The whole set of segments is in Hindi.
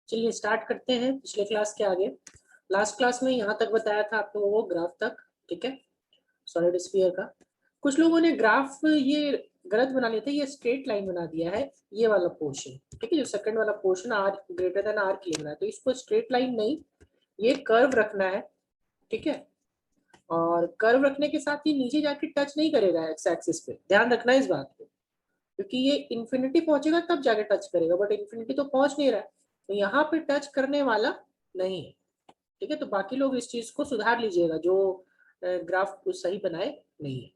चलिए स्टार्ट करते हैं पिछले क्लास के आगे। लास्ट क्लास में यहाँ तक बताया था आप लोगों को ग्राफ तक, ठीक है, सॉलिड स्फीयर का। कुछ लोगों ने ग्राफ ये गलत बना लिया था, ये स्ट्रेट लाइन बना दिया है ये वाला पोर्शन, ठीक है, जो सेकंड वाला portion r greater than r के लिए बना है, तो इसको स्ट्रेट लाइन नहीं, ये कर्व रखना है, ठीक है। और कर्व रखने के साथ ही नीचे जाके टच नहीं करेगा एक्स एक्सिस पे, ध्यान रखना है इस बात को, क्योंकि ये इन्फिनिटी पहुंचेगा तब जाके टच करेगा, बट इन्फिनिटी तो पहुंच नहीं रहा है, तो यहाँ पे टच करने वाला नहीं है, ठीक है। तो बाकी लोग इस चीज को सुधार लीजिएगा जो ग्राफ को सही बनाए नहीं है।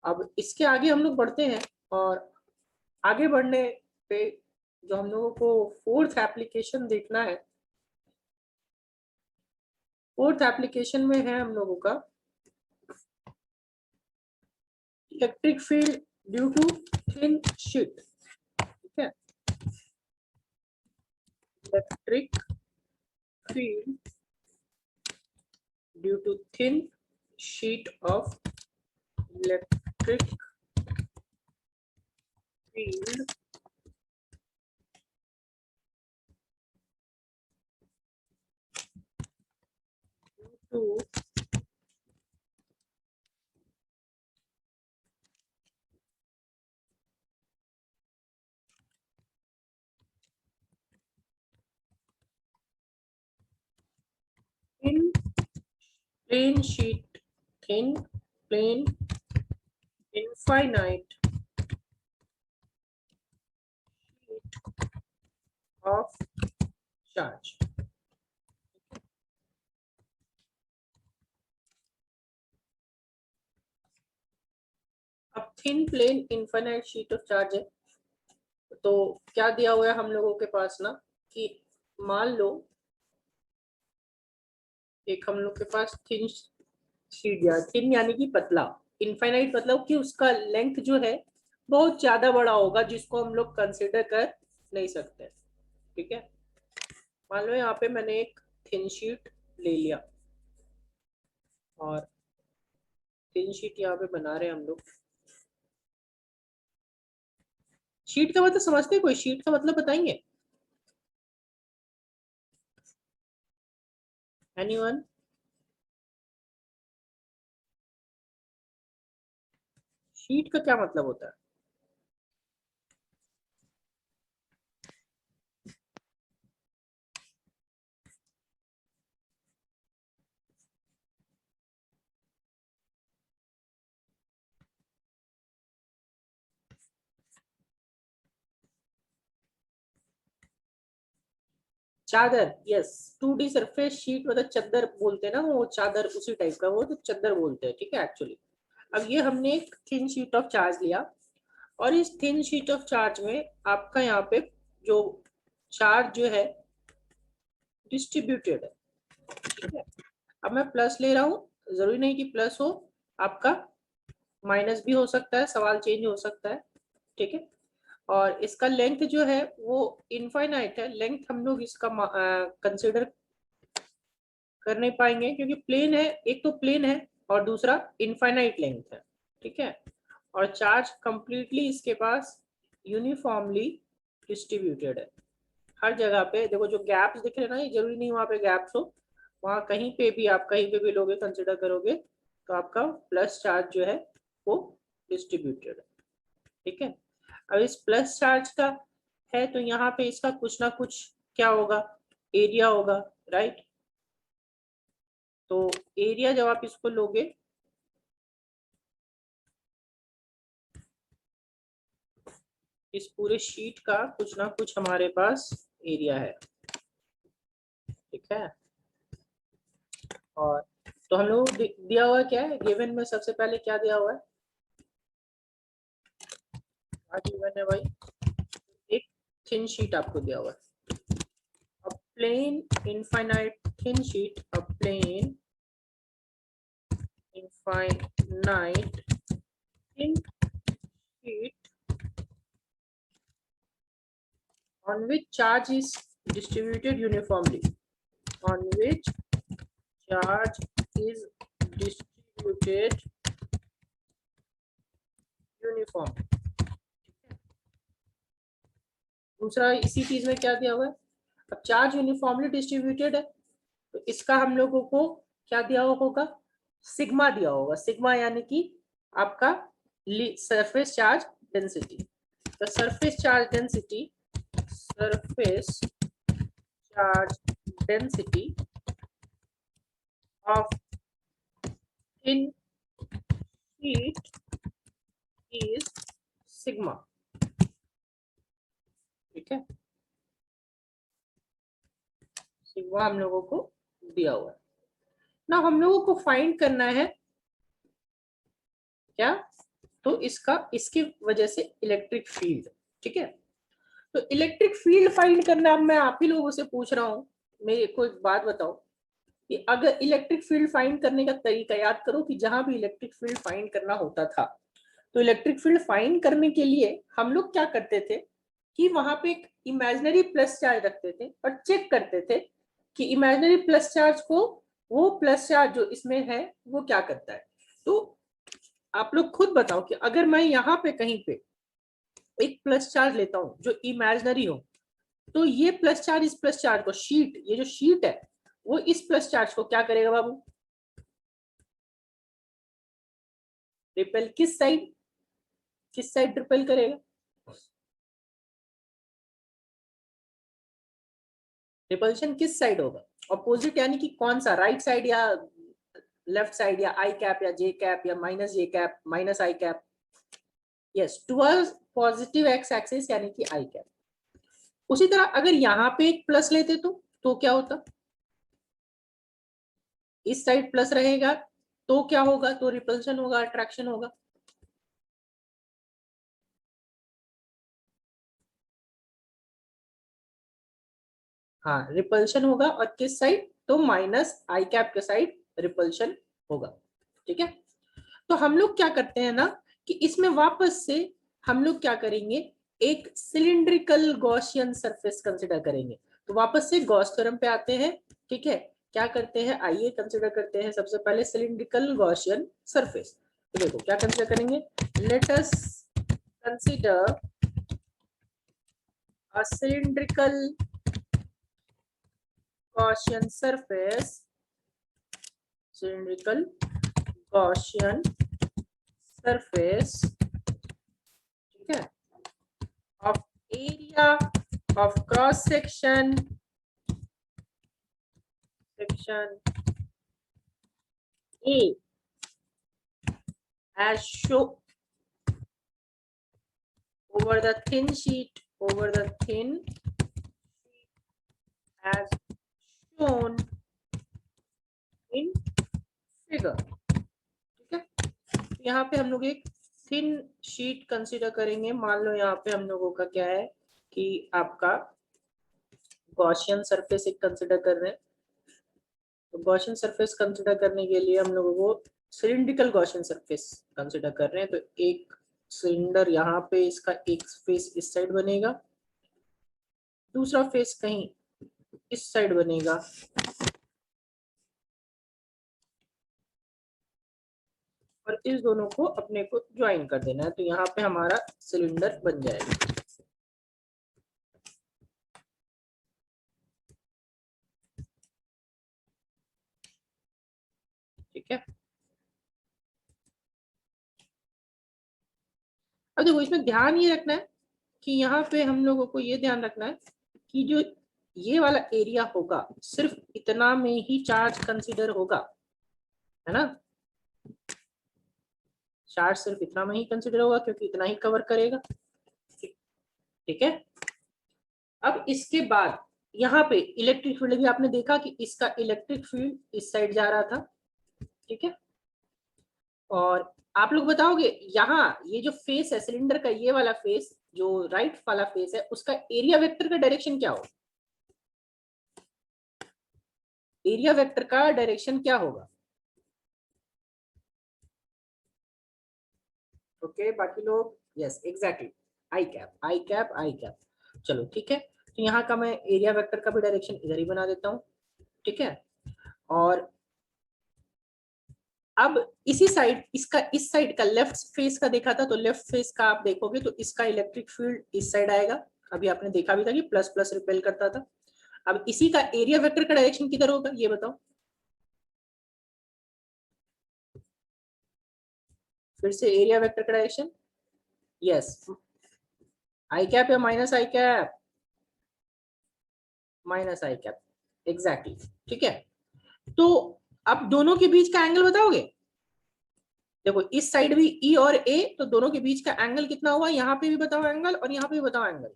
अब इसके आगे हम लोग बढ़ते हैं, और आगे बढ़ने पे जो हम लोगों को फोर्थ एप्लीकेशन देखना है, फोर्थ एप्लीकेशन में है हम लोगों का electric field due to thin sheet, ठीक है। Electric field due to thin sheet of electric field to thin plane sheet, thin plane infinite sheet of charge। अब thin plane infinite sheet of charge है, तो क्या दिया हुआ है हम लोगों के पास ना, कि मान लो एक हम लोग के पास थिन शीट, या थिन यानी कि पतला, इनफाइनाइट मतलब कि उसका लेंथ जो है बहुत ज्यादा बड़ा होगा, जिसको हम लोग कंसिडर कर नहीं सकते, ठीक है। मान लो यहाँ पे मैंने एक थिन शीट ले लिया, और थिन शीट यहाँ पे बना रहे हैं हम लोग। शीट का मतलब समझते हैं कोई? शीट का मतलब बताएंगे एनीवन? शीट का क्या मतलब होता है? चादर, यस। 2D सरफेस शीट मतलब चादर बोलते हैं ना, वो चादर उसी टाइप का, वो तो चादर बोलते हैं, ठीक है एक्चुअली। अब ये हमने एक थिन शीट ऑफ चार्ज लिया, और इस थिन शीट ऑफ चार्ज में आपका यहाँ पे जो चार्ज जो है डिस्ट्रीब्यूटेड है, ठीक है। अब मैं प्लस ले रहा हूँ, जरूरी नहीं कि प्लस हो, आपका माइनस भी हो सकता है, सवाल चेंज हो सकता है, ठीक है। और इसका लेंथ जो है वो इनफाइनाइट है, लेंथ हम लोग इसका कंसिडर कर नहीं पाएंगे, क्योंकि प्लेन है, एक तो प्लेन है और दूसरा इनफाइनाइट लेंथ है, ठीक है। और चार्ज कंप्लीटली इसके पास यूनिफॉर्मली डिस्ट्रीब्यूटेड है, हर जगह पे। देखो जो गैप्स दिख रहे हैं ना, ये जरूरी नहीं वहां पे गैप्स हो, वहां कहीं पे भी आप कहीं पे भी लोगे कंसिडर करोगे तो आपका प्लस चार्ज जो है वो डिस्ट्रीब्यूटेड है, ठीक है। अब इस प्लस चार्ज का है तो यहाँ पे इसका कुछ ना कुछ क्या होगा, एरिया होगा, राइट। तो एरिया जब आप इसको लोगे, इस पूरे शीट का कुछ ना कुछ हमारे पास एरिया है, ठीक है। और तो हम लोग दिया हुआ क्या है गिवन में, सबसे पहले क्या दिया हुआ है, क्या गिवन है भाई, एक थिन शीट आपको दिया हुआ है, a plane infinite thin sheet, a plane infinite thin sheet on which charge is distributed uniformly, on which charge is distributed uniformly। दूसरा इसी चीज में क्या दिया हुआ है, अब चार्ज यूनिफॉर्मली डिस्ट्रीब्यूटेड है तो इसका हम लोगों को क्या दिया होगा, सिग्मा दिया होगा। सिग्मा यानी कि आपका सरफेस चार्ज डेंसिटी। तो surface charge density, surface charge density of thin sheet is sigma। ठीक है, सिग्मा हम लोगों को दिया हुआ है ना। हम लोगों को फाइंड करना है क्या, तो इसकी वजह से इलेक्ट्रिक फील्ड। ठीक है, तो इलेक्ट्रिक फील्ड फाइंड करना, अब मैं आप ही लोगों से पूछ रहा हूँ, मेरे को एक बात बताओ कि अगर इलेक्ट्रिक फील्ड फाइंड करने का तरीका याद करो कि जहां भी इलेक्ट्रिक फील्ड फाइंड करना होता था तो इलेक्ट्रिक फील्ड फाइंड करने के लिए हम लोग क्या करते थे कि वहां पे एक इमेजिनरी प्लस चार्ज रखते थे और चेक करते थे कि इमेजिनरी प्लस चार्ज को वो प्लस चार्ज जो इसमें है वो क्या करता है। तो आप लोग खुद बताओ कि अगर मैं यहाँ पे कहीं पे एक प्लस चार्ज लेता हूँ जो इमेजिनरी हो, तो ये प्लस चार्ज इस प्लस चार्ज को, शीट, ये जो शीट है वो इस प्लस चार्ज को क्या करेगा बाबू, रिपेल किस साइड रिपेल करेगा, रिपल्शन किस साइड होगा, अपोजिट यानी कि कौन सा, राइट साइड या लेफ्ट साइड, या आई कैप या जे कैप या minus J cap minus I cap, yes towards positive X axis यानी कि आई कैप। उसी तरह अगर यहाँ पे एक प्लस लेते तो क्या होता, इस साइड प्लस रहेगा तो क्या होगा, तो रिपल्शन होगा, अट्रैक्शन होगा। हाँ रिपल्शन होगा, और किस साइड, तो माइनस आई कैप के साइड रिपल्शन होगा। ठीक है, तो हम लोग क्या करते हैं ना कि इसमें वापस से हम लोग क्या करेंगे, एक सिलिंड्रिकल गॉसियन सरफेस कंसिडर करेंगे। तो वापस से गॉस थ्योरम पे आते हैं। ठीक है, क्या करते हैं, आइए कंसिडर करते हैं सबसे पहले सिलिंड्रिकल गॉसियन सरफेस। तो देखो क्या कंसिडर करेंगे, let us consider a cylindrical Gaussian surface, cylindrical Gaussian surface, ठीक है, of area of cross section A as shown over the thin sheet as shown in figure। ठीक है, यहाँ पे हम लोग एक थिन शीट कंसीडर करेंगे। मान लो यहाँ पे हम लोगों का क्या है कि आपका गॉसियन सरफेस एक कंसीडर कर रहे हैं। तो गॉसियन सरफेस कंसीडर करने के लिए हम लोगों को सिलिंड्रिकल गॉसियन सरफेस कंसीडर कर रहे हैं। तो एक सिलेंडर यहाँ पे, इसका एक फेस इस साइड बनेगा, दूसरा फेस कहीं इस साइड बनेगा, और इस दोनों को अपने को ज्वाइन कर देना है। तो यहाँ पे हमारा सिलेंडर बन जाएगा। ठीक है, अब देखो इसमें ध्यान ये रखना है कि यहाँ पे हम लोगों को ये ध्यान रखना है कि जो ये वाला एरिया होगा सिर्फ इतना में ही चार्ज कंसीडर होगा, है ना, चार्ज सिर्फ इतना में ही कंसीडर होगा क्योंकि इतना ही कवर करेगा। ठीक है, अब इसके बाद यहाँ पे इलेक्ट्रिक फील्ड भी आपने देखा कि इसका इलेक्ट्रिक फील्ड इस साइड जा रहा था। ठीक है, और आप लोग बताओगे यहाँ ये जो फेस है सिलेंडर का, ये वाला फेस जो राइट वाला फेस है, उसका एरिया वेक्टर का डायरेक्शन क्या होगा, एरिया वेक्टर का डायरेक्शन क्या होगा। ओके बाकी लोग, यस एग्जैक्टली, आई कैप आई कैप आई कैप। चलो ठीक है, तो यहाँ का मैं एरिया वेक्टर का भी डायरेक्शन इधर ही बना देता हूँ। ठीक है, और अब इसी साइड, इसका इस साइड का लेफ्ट फेस का देखा था, तो लेफ्ट फेस का आप देखोगे तो इसका इलेक्ट्रिक फील्ड इस साइड आएगा। अभी आपने देखा भी था कि प्लस प्लस रिपेल करता था। अब इसी का एरिया वेक्टर का डायरेक्शन किधर होगा ये बताओ, फिर से एरिया वेक्टर का डायरेक्शन, यस आई कैप या minus I cap, minus I cap, exactly, ठीक है। तो अब दोनों के बीच का एंगल बताओगे, देखो इस साइड भी ई और ए, तो दोनों के बीच का एंगल कितना हुआ, यहाँ पे भी बताओ एंगल और यहाँ पे भी बताओ एंगल,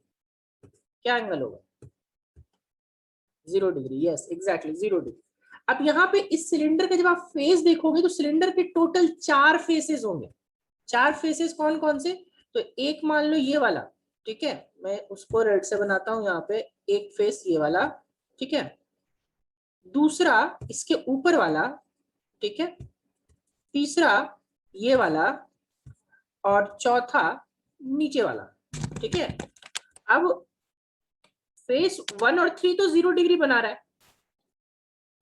क्या एंगल होगा, 0 डिग्री, यस एग्जैक्टली 0 डिग्री। अब यहाँ पे इस सिलेंडर का जब आप फेस देखोगे तो सिलेंडर के टोटल 4 फेसेस होंगे, 4 फेसेस कौन कौन से, तो एक मान लो ये वाला, ठीक है, मैं उसको रेड से बनाता हूँ यहाँ पे, एक फेस ये वाला, ठीक है, दूसरा इसके ऊपर वाला, ठीक है, तीसरा ये वाला और चौथा नीचे वाला, ठीक है। अब फेस 1 और 3 तो 0 डिग्री बना रहा है,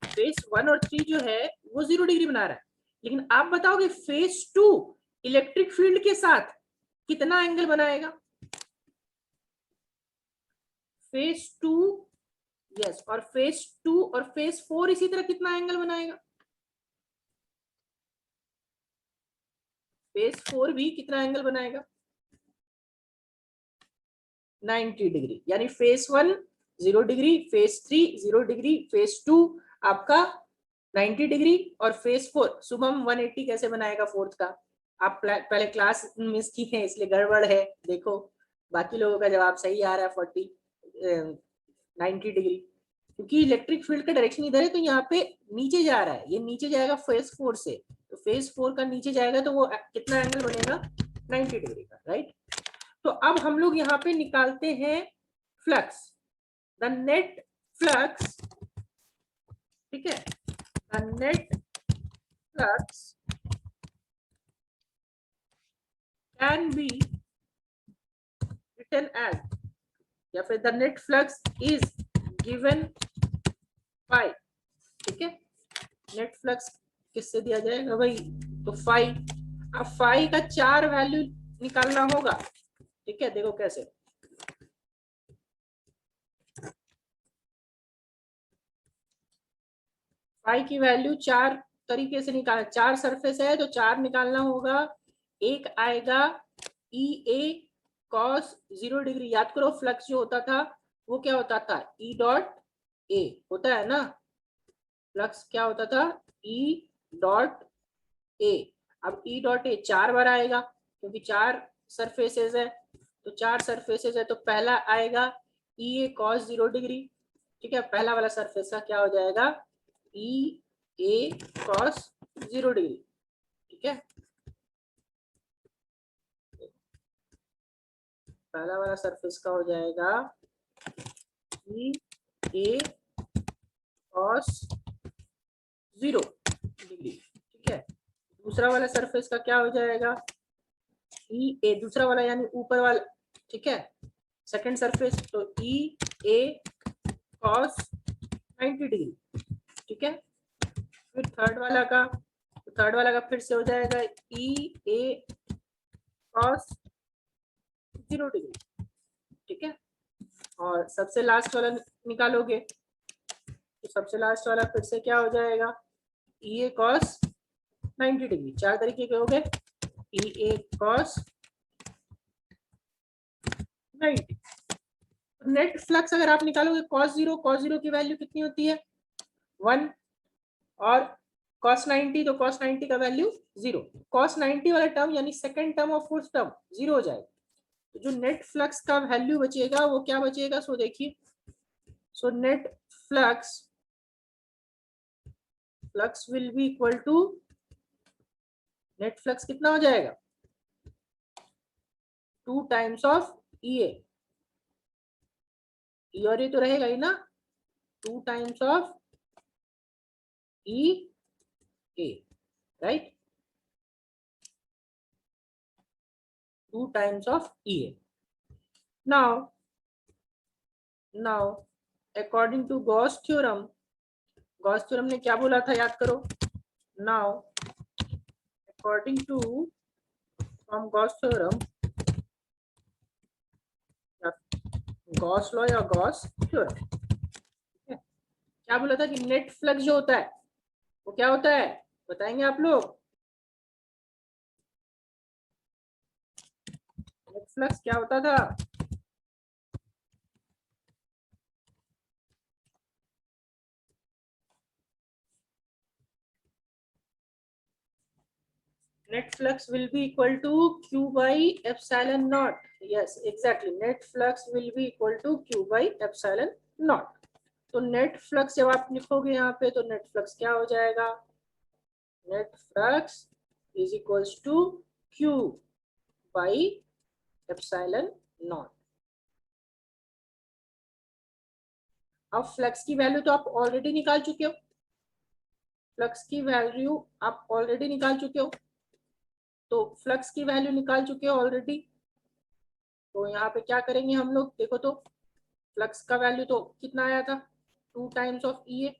फेस 1 और 3 जो है वो 0 डिग्री बना रहा है, लेकिन आप बताओगे फेस 2 इलेक्ट्रिक फील्ड के साथ कितना एंगल बनाएगा, फेस 2, यस, और फेस 2 और फेस 4 इसी तरह कितना एंगल बनाएगा, फेस 4 भी कितना एंगल बनाएगा, 90 डिग्री, यानी face 1 0 degree, face 3 0 degree, face 2 आपका 90 डिग्री, और फेस 4 शुभम 180 कैसे बनाएगा फोर्थ का, आप पहले क्लास मिस की है इसलिए गड़बड़ है, देखो बाकी लोगों का जवाब सही आ रहा है, 90 डिग्री, क्योंकि इलेक्ट्रिक फील्ड का डायरेक्शन इधर है, तो यहाँ पे नीचे जा रहा है, ये नीचे जाएगा फेस 4 से, तो फेस 4 का नीचे जाएगा तो वो कितना एंगल बनेगा, 90 डिग्री का, राइट। तो अब हम लोग यहाँ पे निकालते हैं फ्लक्स, द नेट फ्लक्स, ठीक है, the net flux can be written as, या फिर the net flux is given by, ठीक है, नेट फ्लक्स किससे दिया जाएगा भाई, तो फाई, अब फाई का 4 वैल्यू निकालना होगा, ठीक है, देखो कैसे, फाई की वैल्यू 4 तरीके से निकाल, 4 सरफेस है तो 4 निकालना होगा, एक आएगा ई ए कॉस 0 डिग्री, याद करो फ्लक्स जो होता था वो क्या होता था, ई डॉट ए होता है ना, फ्लक्स क्या होता था, ई डॉट ए, अब ई डॉट ए 4 बार आएगा क्योंकि 4 सरफेसेस है, तो 4 सरफेसेस है तो पहला आएगा ई ए कॉस 0 डिग्री, ठीक है, पहला वाला सरफेस का क्या हो जाएगा, ई ए कॉस 0 डिग्री, ठीक है, पहला वाला सरफेस का हो जाएगा ई ए कॉस 0 डिग्री, ठीक है, दूसरा वाला सरफेस का क्या हो जाएगा, ई ए, दूसरा वाला यानी ऊपर वाला, ठीक है, सेकंड सरफेस, तो ई ए कॉस 90 डिग्री, ठीक है, फिर थर्ड वाला का, तो थर्ड वाला का फिर से हो जाएगा ई ए कॉस 0 डिग्री, ठीक है, और सबसे लास्ट वाला निकालोगे तो सबसे लास्ट वाला फिर से क्या हो जाएगा, ई ए कॉस 90 डिग्री, 4 तरीके के हो गए, ई ए कॉस 90, नेट फ्लक्स अगर आप निकालोगे cos 0 की वैल्यू कितनी होती है 1, और cos 90, तो cos 90 का वैल्यू 0, cos 90 वाला टर्म यानी सेकंड टर्म और फोर्थ टर्म 0 हो जाएगा, तो जो नेट फ्लक्स का वैल्यू बचेगा वो क्या बचेगा, सो देखिए, so net flux will be equal to, net flux कितना हो जाएगा 2 टाइम्स ऑफ ई ए, ई और ए तो रहेगा ही ना, 2 times of E A, right, 2 times of EA. Now according to Gauss theorem ने क्या बोला था याद करो, now according to from Gauss theorem, Gauss law या Gauss theorem, क्या बोला था कि नेट फ्लक्स जो होता है वो क्या होता है, बताएंगे आप लोग? नेट फ्लक्स क्या होता था? Net flux will be equal to Q by epsilon naught. Yes, exactly. Net flux will be equal to Q by epsilon naught. तो नेट फ्लक्स जब आप लिखोगे यहाँ पे तो नेट फ्लक्स क्या हो जाएगा? Net flux is equals to Q by epsilon naught. अब फ्लक्स की वैल्यू तो आप ऑलरेडी निकाल चुके हो, फ्लक्स की वैल्यू आप ऑलरेडी निकाल चुके हो, तो फ्लक्स की वैल्यू निकाल चुके हो ऑलरेडी। तो यहाँ पे क्या करेंगे हम लोग, देखो तो फ्लक्स का वैल्यू तो कितना आया था, 2 times of E A.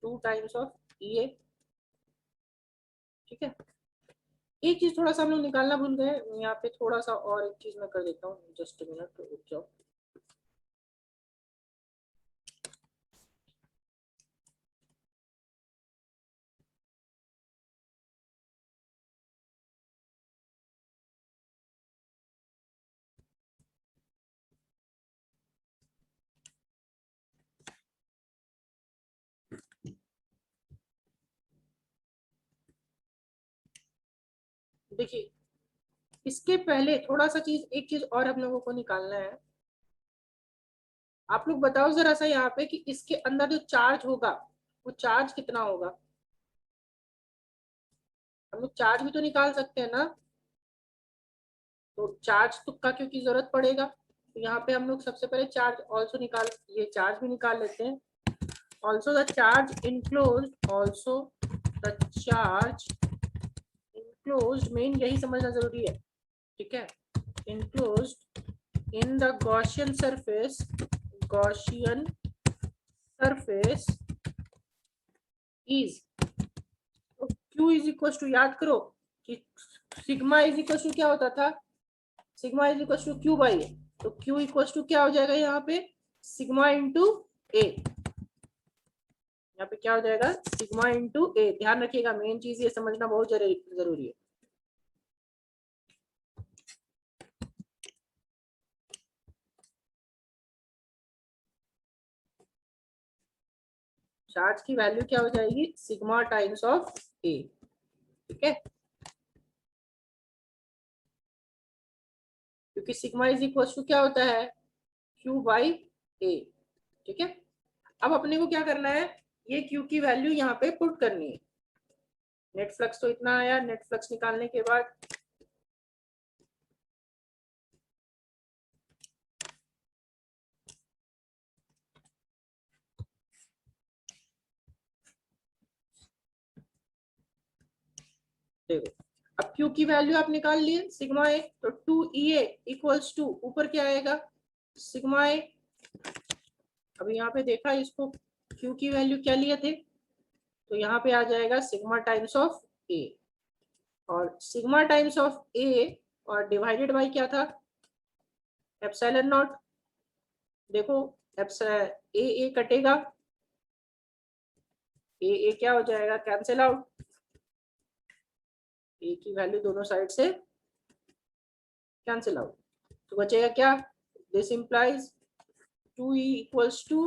Two times of E A, ठीक है। एक चीज थोड़ा सा हम लोग निकालना भूल गए यहाँ पे, थोड़ा सा और एक चीज मैं कर देता हूँ, जस्ट मिनट रुक जाओ। देखिए इसके पहले थोड़ा सा चीज, एक चीज और हम लोगों को निकालना है। आप लोग बताओ जरा सा यहाँ पे कि इसके अंदर जो चार्ज होगा वो चार्ज कितना होगा? हम लोग चार्ज भी तो निकाल सकते हैं ना, तो चार्ज तुक्का क्योंकि जरूरत पड़ेगा, तो यहाँ पे हम लोग सबसे पहले चार्ज ऑल्सो निकाल, ये चार्ज भी निकाल लेते हैं। Also the charge enclosed, also the charge enclosed, main यही समझना जरूरी है, ठीक है। Enclosed in the Gaussian surface, Gaussian surface is, Q is equal to, याद करो कि सिग्मा इज इक्वल टू क्या होता था, sigma is equal to Q by A, तो Q इक्वल टू क्या हो जाएगा यहाँ पे, सिग्मा इंटू ए। यहाँ पे क्या हो जाएगा, सिग्मा इंटू ए। ध्यान रखिएगा, मेन चीज ये समझना बहुत जरूरी है। चार्ज की वैल्यू क्या हो जाएगी, सिग्मा टाइम्स ऑफ ए, ठीक है। क्योंकि सिग्मा इज इक्वल टू क्या होता है, Q बाई ए, ठीक है। अब अपने को क्या करना है, ये Q की वैल्यू यहाँ पे पुट करनी है। नेट फ्लक्स तो इतना आया, नेट फ्लक्स निकालने के बाद देखो, अब Q की वैल्यू आप निकाल लिए सिग्मा ए, तो 2EA इक्वल्स टू ऊपर क्या आएगा, सिग्मा ए। अब यहाँ पे देखा इसको, Q की वैल्यू क्या लिए थे, तो यहाँ पे आ जाएगा सिग्मा टाइम्स ऑफ ए, और सिग्मा टाइम्स ऑफ ए और डिवाइडेड बाई क्या था, एप्सिलॉन नॉट। देखो ए ए कटेगा, ए क्या हो जाएगा, कैंसिल आउट, ए की वैल्यू दोनों साइड से कैंसिल आउट, तो बचेगा क्या, this implies 2E equals to,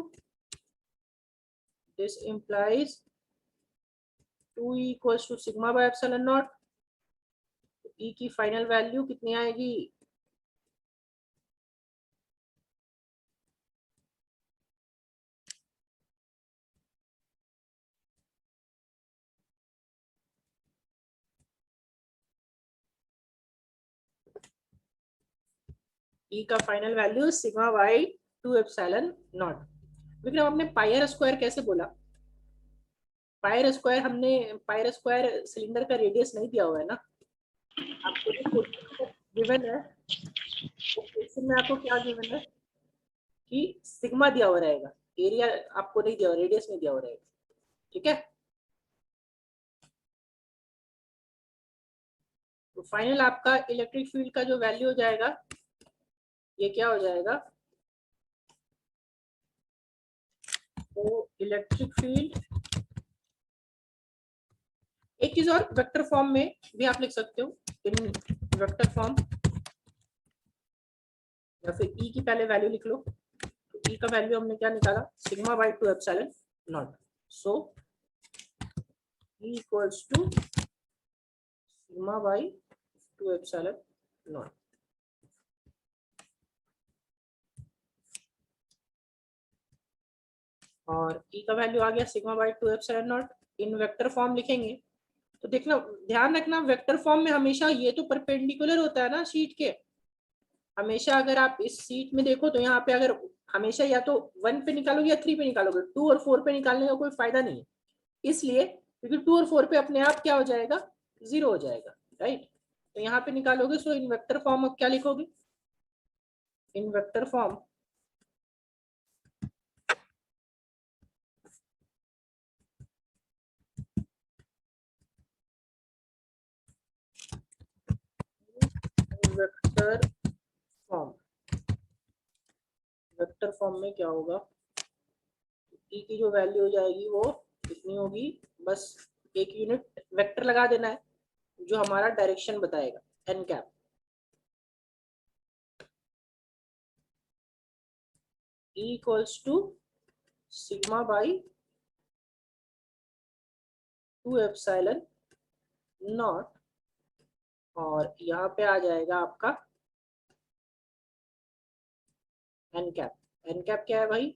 this implies 2E equals to sigma by epsilon naught. E की फाइनल वैल्यू कितनी आएगी, E का final value sigma by 2 epsilon naught. Vikram आपने पायर स्क्वायर कैसे बोला, पायर स्क्वायर हमने, पायर स्क्वायर सिलेंडर का रेडियस नहीं दिया हुआ है ना आपको, गिवन है क्वेश्चन में, आपको क्या गिवन है कि सिग्मा दिया हुआ रहेगा, एरिया आपको नहीं दिया हुआ, रेडियस नहीं दिया हुआ रहेगा, ठीक है। तो फाइनल आपका इलेक्ट्रिक फील्ड का जो वैल्यू हो जाएगा ये क्या हो जाएगा, तो इलेक्ट्रिक फील्ड, एक चीज और, वेक्टर फॉर्म में भी आप लिख सकते हो, इन वेक्टर फॉर्म, या फिर ई की पहले वैल्यू लिख लो। तो ई का वैल्यू हमने क्या निकाला, sigma by 2 epsilon naught. So E equals to sigma by 2 epsilon naught. और ई का वैल्यू आ गया sigma by 2 epsilon naught. In vector form लिखेंगे तो देखना, ध्यान रखना, वेक्टर फॉर्म में हमेशा ये तो परपेंडिकुलर होता है ना शीट के। हमेशा अगर आप इस शीट में देखो तो यहाँ पे अगर हमेशा या तो 1 पे निकालोगे या 3 पे निकालोगे, 2 और 4 पे निकालने का कोई फायदा नहीं है। इसलिए क्योंकि 2 और 4 पे अपने आप क्या हो जाएगा, 0 हो जाएगा, राइट। तो यहाँ पे निकालोगे, सो इन वेक्टर फॉर्म अब क्या लिखोगे, इन vector form vector form, vector form में क्या होगा, ई की जो वैल्यू हो जाएगी वो कितनी होगी, बस एक यूनिट वेक्टर लगा देना है जो हमारा डायरेक्शन बताएगा, एन कैप। E इक्वल्स to sigma by 2 epsilon naught, और यहाँ पे आ जाएगा आपका एन कैप। एन कैप क्या है भाई,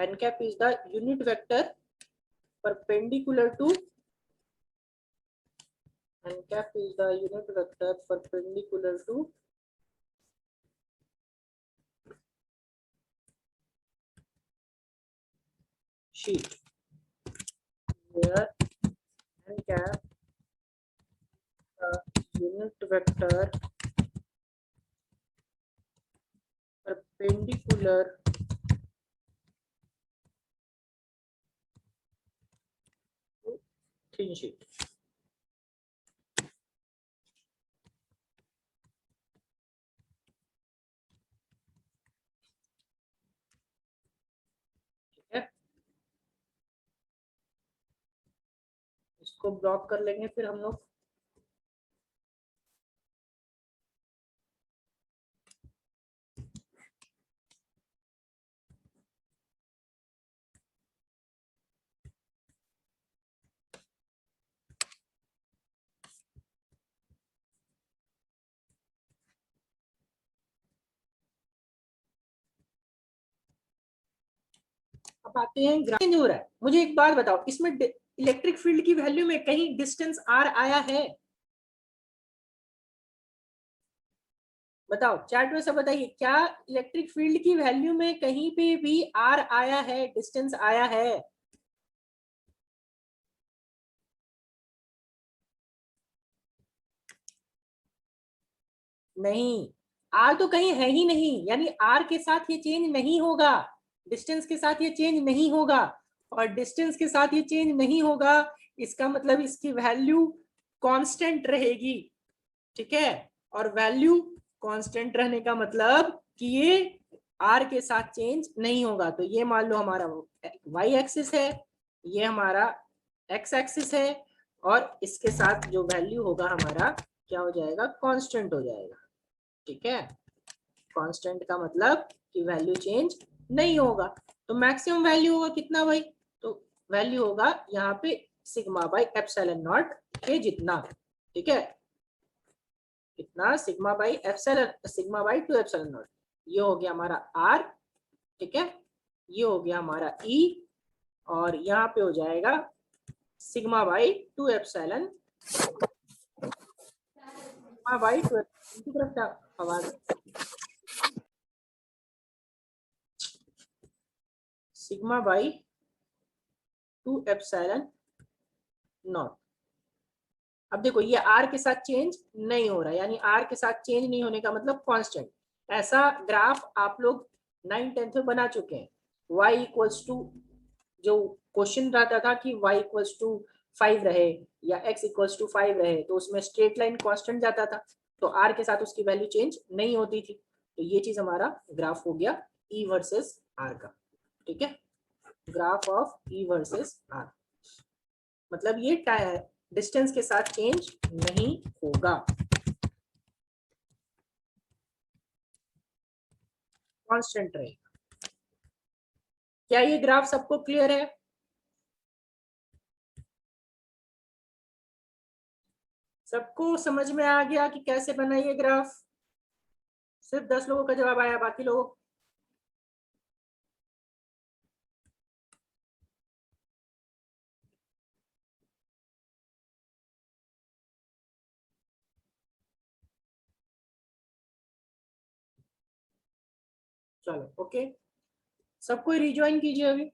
n cap is the unit vector perpendicular to, n cap is the unit vector perpendicular to sheet where n cap the unit vector perpendicular to thin sheet। ठीक है, इसको ब्लॉक कर लेंगे फिर हम लोग। अब आते हैं ग्राफ हो रहा है। मुझे एक बात बताओ, इसमें इलेक्ट्रिक फील्ड की वैल्यू में कहीं डिस्टेंस आर आया है, बताओ चैट में सब बताइए, क्या इलेक्ट्रिक फील्ड की वैल्यू में कहीं पे भी आर आया है, डिस्टेंस आया है? नहीं, आर तो कहीं है ही नहीं, यानी आर के साथ ये चेंज नहीं होगा, डिस्टेंस के साथ ये चेंज नहीं होगा, और डिस्टेंस के साथ ये चेंज नहीं होगा, इसका मतलब इसकी वैल्यू कांस्टेंट रहेगी, ठीक है। और वैल्यू कांस्टेंट रहने का मतलब कि ये आर के साथ चेंज नहीं होगा। तो ये मान लो हमारा वाई एक्सिस है, ये हमारा एक्स एक्सिस है, और इसके साथ जो वैल्यू होगा हमारा क्या हो जाएगा, कांस्टेंट हो जाएगा, ठीक है। कांस्टेंट का मतलब कि वैल्यू चेंज नहीं होगा। तो मैक्सिमम वैल्यू होगा कितना भाई, तो वैल्यू होगा यहाँ पे सिग्मा बाई एप्सिलॉन नॉट के जितना, ठीक है, कितना, sigma by epsilon, sigma by 2 epsilon not. ये हो गया हमारा आर, ठीक है, ये हो गया हमारा ई, और यहाँ पे हो जाएगा sigma by 2 epsilon, sigma by 2 की तरफ क्या आवाज, सिग्मा बाई 2 एप्सिलॉन नॉट। अब देखो ये आर के साथ चेंज नहीं हो रहा, यानी आर के साथ चेंज नहीं होने का मतलब कांस्टेंट। ऐसा ग्राफ आप लोग 9th-10th में बना चुके हैं। y इक्वल्स टू, जो क्वेश्चन रहता था कि y इक्वल्स टू 5 रहे या x इक्वल्स टू 5 रहे तो उसमें स्ट्रेट लाइन कांस्टेंट जाता था, तो r के साथ उसकी वैल्यू चेंज नहीं होती थी। तो ये चीज हमारा ग्राफ हो गया E वर्सेस R का। ठीक है, graph of E versus R, मतलब ये डिस्टेंस के साथ चेंज नहीं होगा, कांस्टेंट रहेगा। क्या ये ग्राफ सबको क्लियर है? सबको समझ में आ गया कि कैसे बनाइए ग्राफ? सिर्फ 10 लोगों का जवाब आया, बाकी लोगों चलो ओके, सबको रिज्वाइन कीजिए अभी।